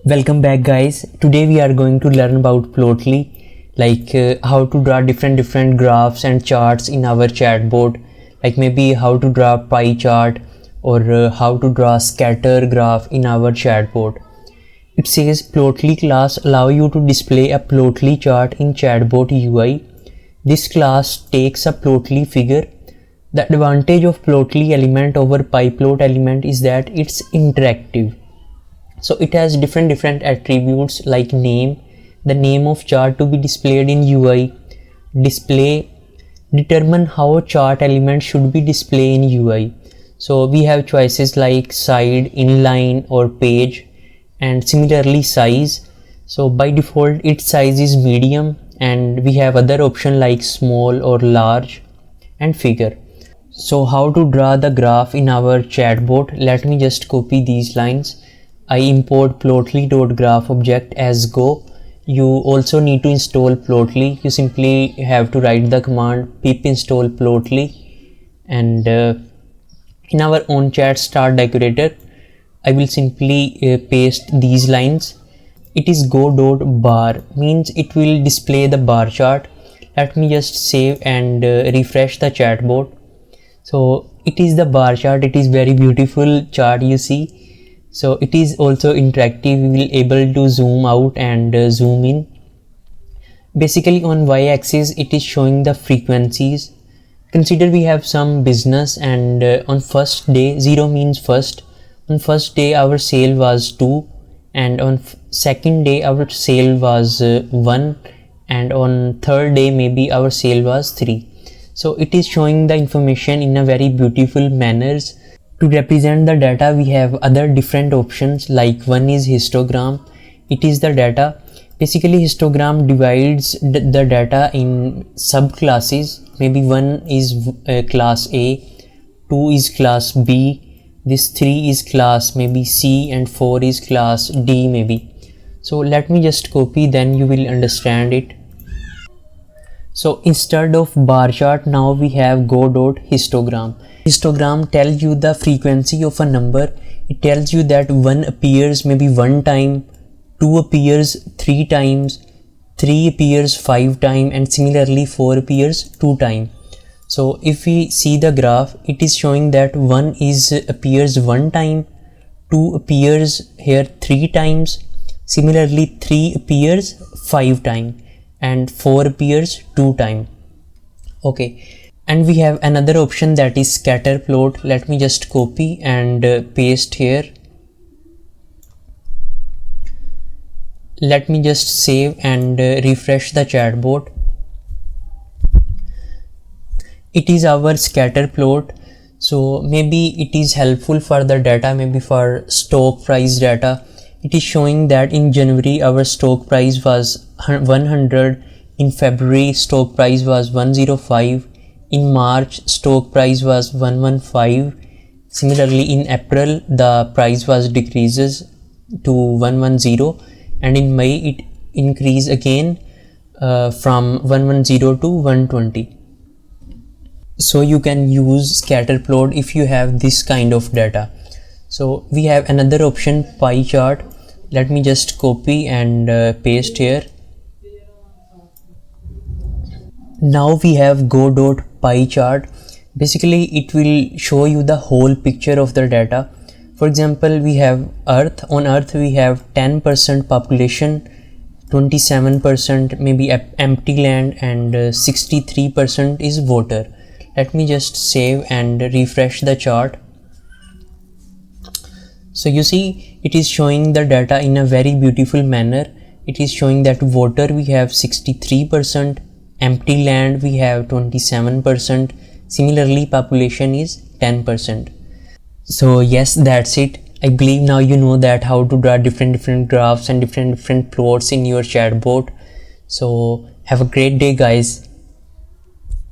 Welcome back guys. Today we are going to learn about Plotly, like how to draw different graphs and charts in our chatbot, like maybe how to draw pie chart or how to draw scatter graph in our chatbot. It says Plotly class allow you to display a Plotly chart in chatbot UI. This class takes a Plotly figure. The advantage of Plotly element over PyPlot element is that it's interactive. So it has different attributes like name, the name of chart to be displayed in UI, display, determine how chart element should be displayed in UI. So we have choices like side, inline or page, and similarly size. So by default its size is medium, and we have other options like small or large and figure. So how to draw the graph in our chatbot? Let me just copy these lines. I import plotly.graph object as go. You also need to install Plotly. You simply have to write the command pip install Plotly, and in our own chat start decorator I will simply paste these lines. It is go.bar, means it will display the bar chart. Let me just save and refresh the chatbot. So it is the bar chart. It is very beautiful chart, you see. So it is also interactive. We will able to zoom out and zoom in. Basically on y-axis it is showing the frequencies. Consider we have some business, and on first day, 0 means first. On first day our sale was 2, and on second day our sale was 1, and on third day maybe our sale was 3. So it is showing the information in a very beautiful manners. To represent the data we have other different options, like one is histogram. It is the data. Basically histogram divides the data in subclasses. Maybe one is class A, 2 is class B, this 3 is class maybe C, and 4 is class D maybe. So let me just copy, then you will understand it. So instead of bar chart now we have go.histogram. Histogram tells you the frequency of a number. It tells you that 1 appears maybe 1 time, 2 appears 3 times, 3 appears 5 times, and similarly 4 appears 2 times. So if we see the graph, it is showing that 1 appears 1 time, 2 appears here 3 times, similarly 3 appears 5 times, and 4 appears 2 times. Okay, and we have another option, that is scatter plot. Let me just copy and paste here. Let me just save and refresh the chatbot. It is our scatter plot. So maybe it is helpful for the data, maybe for stock price data. It is showing that in January our stock price was 100, in February stock price was 105, in March stock price was 115. Similarly in April the price was decreases to 110, and in May it increase again from 110 to 120. So you can use scatter plot if you have this kind of data. So we have another option, pie chart. Let me just copy and paste here. Now we have go.pie chart. Basically it will show you the whole picture of the data. For example, we have Earth. On Earth we have 10% population, 27% maybe empty land, and 63% is water. Let me just save and refresh the chart. So you see it is showing the data in a very beautiful manner. It is showing that water we have 63%, empty land we have 27%, similarly population is 10%. So yes, that's it. I believe now you know that how to draw different graphs and different plots in your chatbot. So have a great day guys.